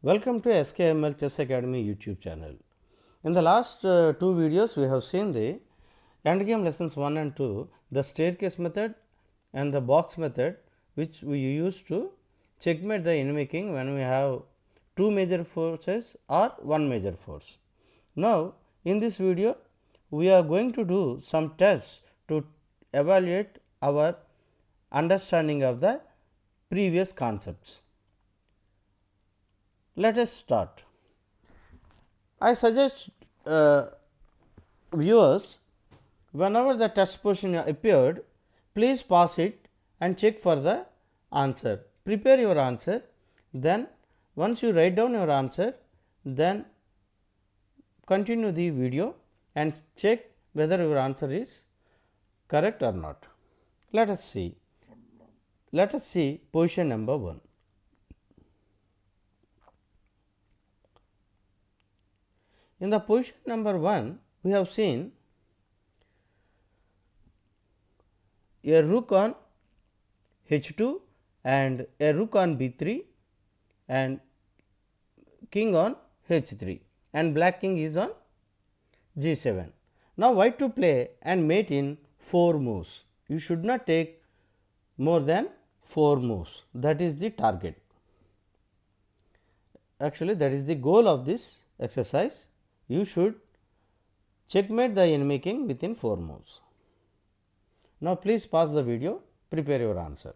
Welcome to SKML Chess Academy YouTube channel. In the last two videos, we have seen the endgame lessons 1 and 2, the staircase method and the box method, which we use to checkmate the enemy king when we have two major forces or one major force. Now, in this video, we are going to do some tests to evaluate our understanding of the previous concepts. Let us start. I suggest viewers, whenever the test question appeared, please pause it and check for the answer. Prepare your answer, then once you write down your answer, then continue the video and check whether your answer is correct or not. Let us see. Let us see position number 1. In the position number 1, we have seen a rook on h2 and a rook on b3 and king on h3 and black king is on g7. Now, white to play and mate in 4 moves. You should not take more than 4 moves, that is the target. Actually, that is the goal of this exercise. You should checkmate the enemy king within 4 moves. Now, please pause the video, prepare your answer.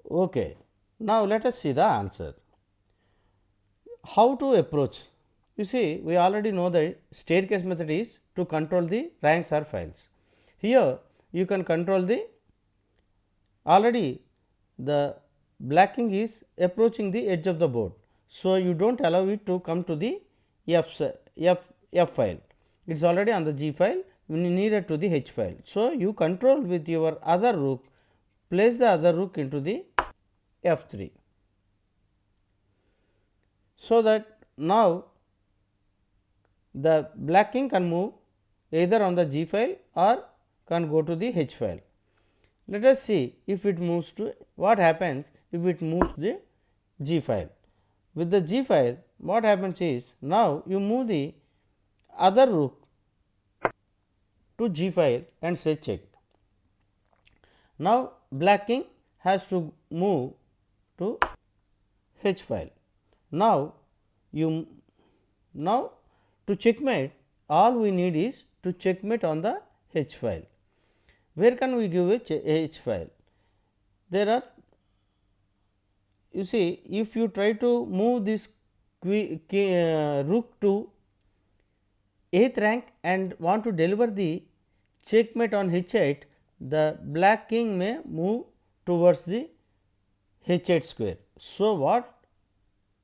Okay. Now, let us see the answer. How to approach? You see, we already know that staircase method is to control the ranks or files. Here, you can control the already the black king is approaching the edge of the board. So, you do not allow it to come to the F file, it is already on the G file nearer to the H file. So, you control with your other rook, place the other rook into the F3. So, that now the black king can move either on the G file or can go to the H file. Let us see if it moves to what happens if it moves the G file. With the G file, what happens is now you move the other rook to G file and say check. Now, black king has to move to H file. Now, to checkmate, all we need is to checkmate on the H file. Where can we give a H file? There are, you see, if you try to move this rook to 8th rank and want to deliver the checkmate on H8, the black king may move towards the H8 square. So, what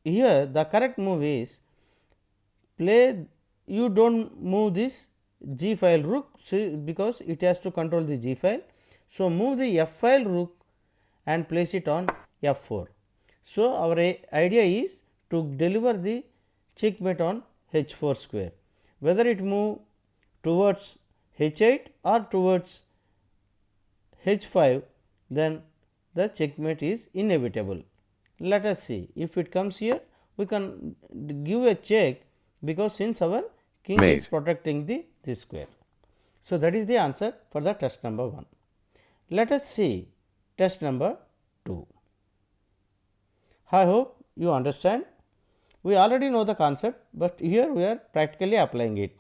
here the correct move is play, you do not move this G file rook, because it has to control the G file. So, move the F file rook and place it on F4. So, our idea is to deliver the checkmate on H4 square, whether it move towards H8 or towards H5, then the checkmate is inevitable. Let us see if it comes here, we can give a check, because since our king is protecting this square. So, that is the answer for the test number 1. Let us see test number 2. I hope you understand. We already know the concept, but here we are practically applying it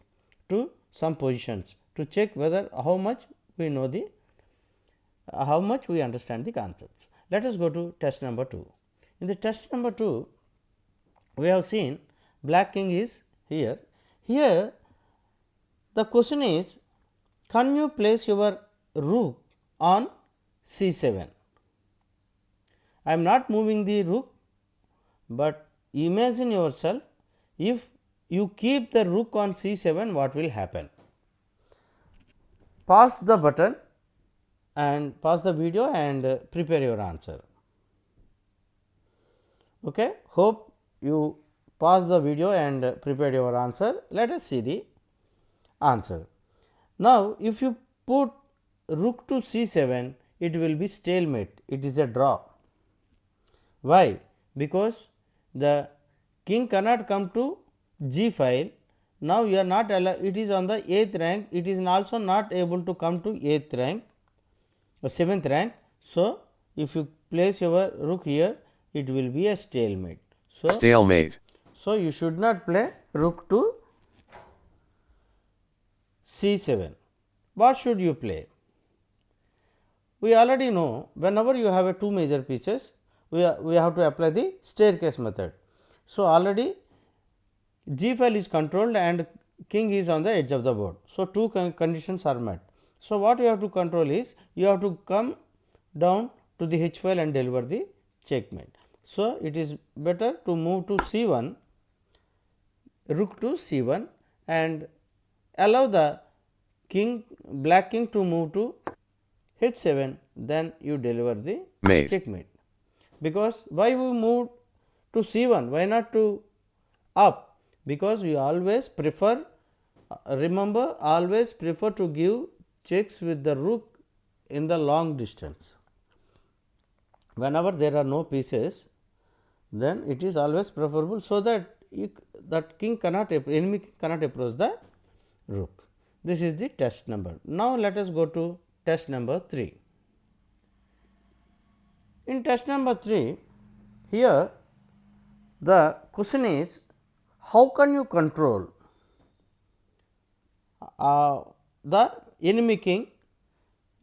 to some positions to check whether how much we know how much we understand the concepts. Let us go to test number 2. In the test number 2, we have seen black king is here. Here the question is, can you place your rook on C7? I am not moving the rook, but imagine yourself, if you keep the rook on C7, what will happen? Pause the button and pause the video and prepare your answer. Okay. Hope you pause the video and prepare your answer. Let us see the answer. Now, if you put rook to c7, it will be stalemate, it is a draw. Why? Because the king cannot come to g file. Now, you are not allowed, it is on the 8th rank, it is also not able to come to 8th rank or 7th rank. So, if you place your rook here, it will be a stalemate. So, you should not play rook to c7. What should you play? We already know whenever you have a two major pieces, we have to apply the staircase method. So, already g file is controlled and king is on the edge of the board. So, two conditions are met. So, what you have to control is you have to come down to the h file and deliver the checkmate. So, it is better to move to c1, rook to c1 and allow the king, black king to move to h7, then you deliver the checkmate. Because why we move to c1, why not to up? Because we always prefer, remember, always prefer to give checks with the rook in the long distance. Whenever there are no pieces, then it is always preferable, so that that king cannot, enemy cannot approach the rook. This is the test number. Now, let us go to test number 3. In test number 3, here the question is, how can you control the enemy king?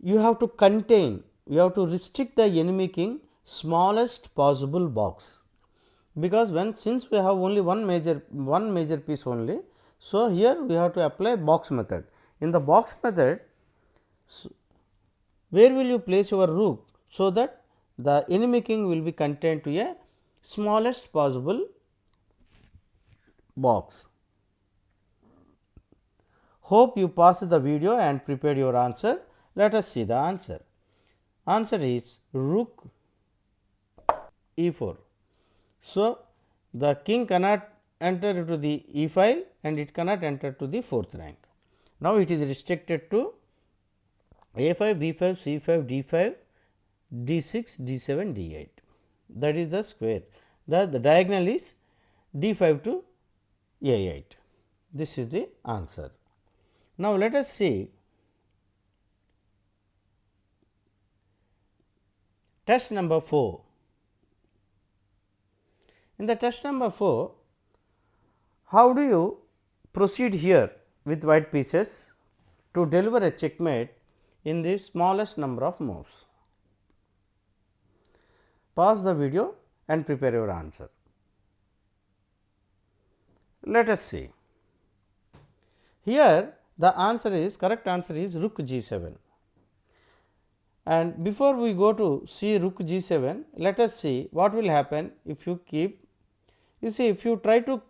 You have to contain, you have to restrict the enemy king smallest possible box, because since we have only one major piece only. So, here we have to apply box method. In the box method, where will you place your rook, so that the enemy king will be contained to a smallest possible box. Hope you passed the video and prepared your answer. Let us see the answer. Answer is rook e4. So, the king cannot enter into the e file and it cannot enter to the 4th rank. Now, it is restricted to a5, b5, c5, d5, d6, d7, d8. That is the square. The diagonal is d5 to a8. This is the answer. Now, let us see test number 4. In the test number 4, how do you proceed here with white pieces to deliver a checkmate in the smallest number of moves? Pause the video and prepare your answer. Let us see. Here the answer is, correct answer is rook g7. And before we go to see rook g7, let us see what will happen if you keep, you see, if you try to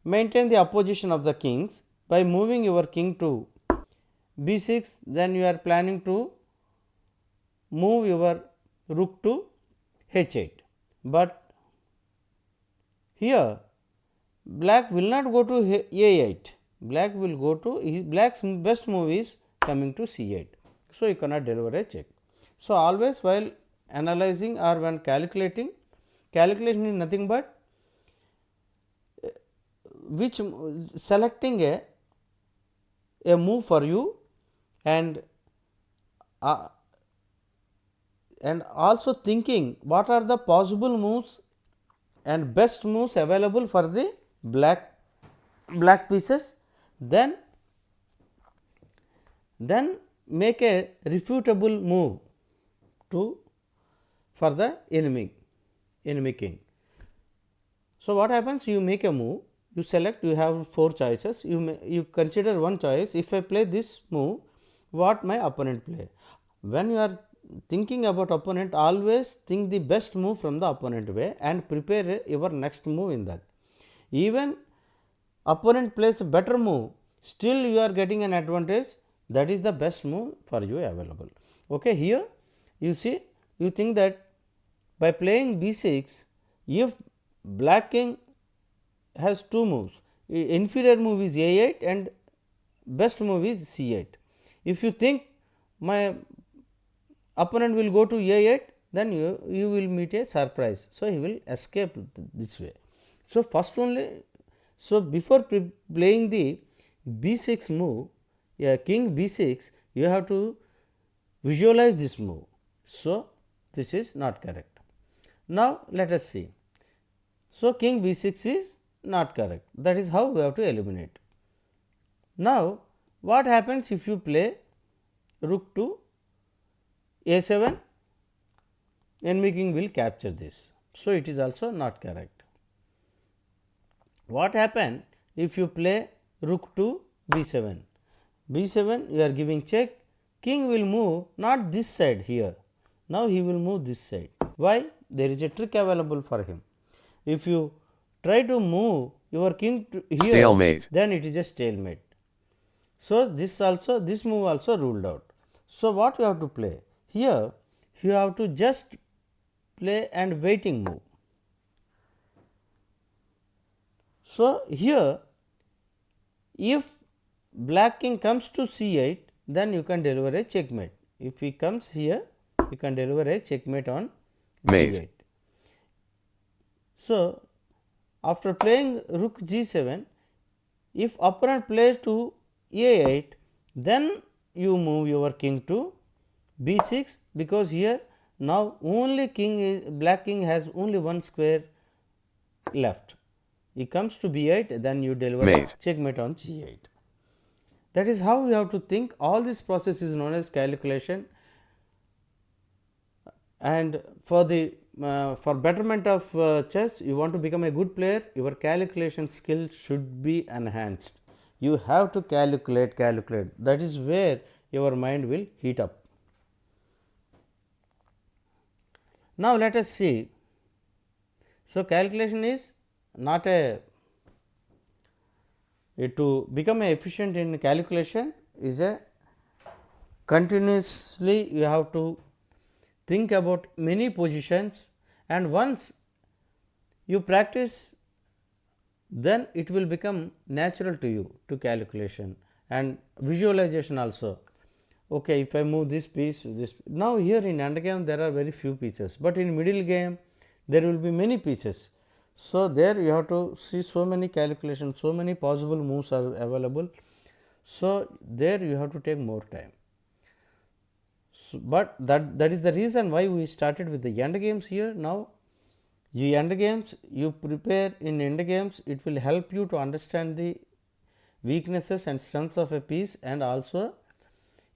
maintain the opposition of the kings by moving your king to b6, then you are planning to move your rook to h8. But here black will not go to a8, black will go to, black's best move is coming to c8. So, you cannot deliver a check. So, always while analyzing or when calculation is nothing but which selecting a move for you and also thinking what are the possible moves and best moves available for the black pieces, then make a refutable move for the enemy king. So, what happens? You make a move, you select, you have 4 choices, you consider one choice. If I play this move, what my opponent play? When you are thinking about opponent, always think the best move from the opponent way and prepare your next move in that. Even opponent plays a better move, still you are getting an advantage, that is the best move for you available. Okay, here you see, you think that by playing b6, if black king has 2 moves, inferior move is a8 and best move is c8. If you think my opponent will go to a8, then you will meet a surprise. So, he will escape this way. So, first only, so before playing the b6 move, king b6, you have to visualize this move. So, this is not correct. Now, let us see. So, king b6 is not correct, that is how we have to eliminate. Now, what happens if you play rook to a7, enemy king will capture this. So, it is also not correct. What happens if you play rook to b7? b7 you are giving check, king will move not this side here, now he will move this side. Why? There is a trick available for him. If you try to move your king to here, Stalemate. then it is a stalemate. So, this move also ruled out. So, what you have to play? Here you have to just play and waiting move. So, here if black king comes to c8, then you can deliver a checkmate. If he comes here, you can deliver a checkmate on g8. So, after playing rook g7, if opponent plays to a8, then you move your king to b6, because here now only king is black king has only one square left. He comes to b8, then you deliver a checkmate on g8. That is how you have to think. All this process is known as calculation, and for the for betterment of chess, you want to become a good player, your calculation skill should be enhanced. You have to calculate, that is where your mind will heat up. Now, let us see. So, calculation is not to become efficient in calculation is a continuously you have to think about many positions, and once you practice, then it will become natural to you to calculation and visualization also. Okay, if I move this piece, this now here in endgame there are very few pieces, but in middle game there will be many pieces. So, there you have to see so many calculations, so many possible moves are available. So, there you have to take more time. So, but that is the reason why we started with the end games here. Now, you end games, you prepare in end games, it will help you to understand the weaknesses and strengths of a piece, and also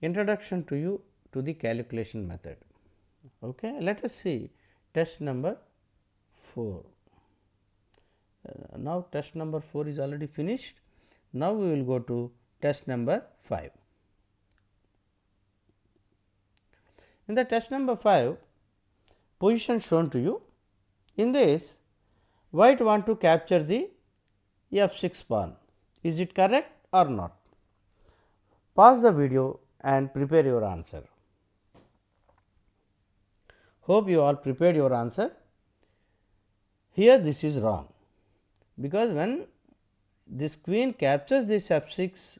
introduction to you to the calculation method. Okay. Let us see test number 4. Now, test number 4 is already finished. Now, we will go to test number 5. In the test number 5, position shown to you. In this, white want to capture the f6 pawn. Is it correct or not? Pause the video and prepare your answer. Hope you all prepared your answer. Here this is wrong, because when this queen captures this f6,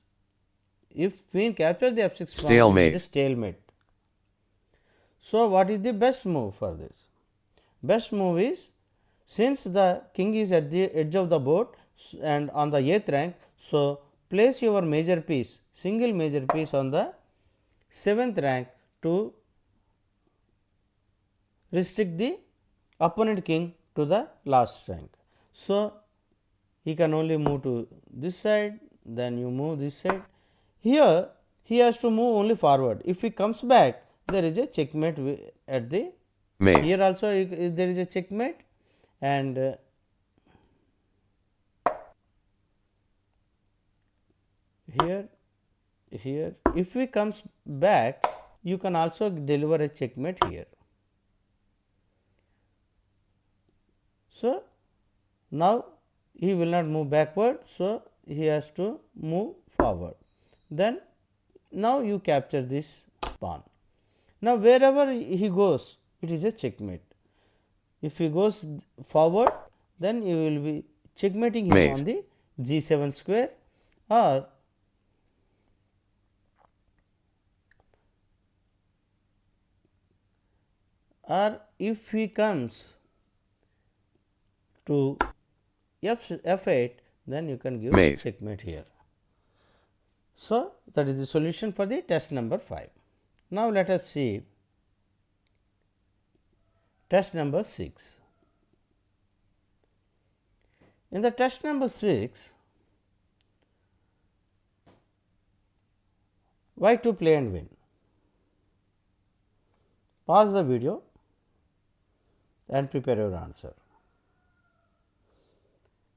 if queen captures the f6 pawn, it is a stalemate. So, what is the best move for this? Best move is, since the king is at the edge of the board and on the 8th rank, so place your major piece, single major piece on the 7th rank to restrict the opponent king to the last rank. So, he can only move to this side, then you move this side. Here he has to move only forward. If he comes back, there is a checkmate at the mate. Here also there is a checkmate, and here if he comes back, you can also deliver a checkmate here. So, now he will not move backward. So, he has to move forward. Then now you capture this pawn. Now, wherever he goes, it is a checkmate. If he goes forward, then you will be checkmating him on the g7 square, or or if he comes to f8, then you can give Mate. checkmate here. So, that is the solution for the test number 5. Now, let us see test number 6. In the test number 6, why to play and win? Pause the video and prepare your answer.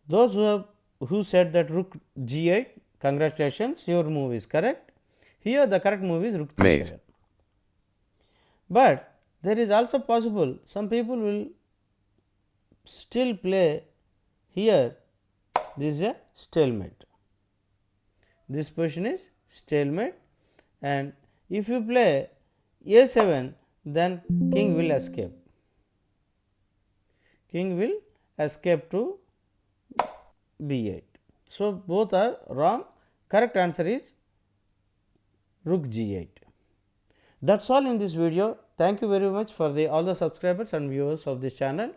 Those who said that rook g8, congratulations, your move is correct. Here the correct move is rook Mate. g7. But there is also possible some people will still play here, this is a stalemate. This position is stalemate, and if you play a7, then king will escape. King will escape to b8. So, both are wrong. Correct answer is rook g8. That is all in this video. Thank you very much for all the subscribers and viewers of this channel.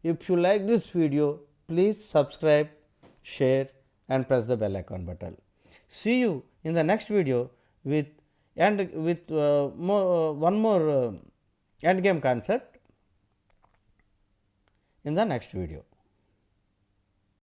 If you like this video, please subscribe, share and press the bell icon button. See you in the next video with one more endgame concept in the next video.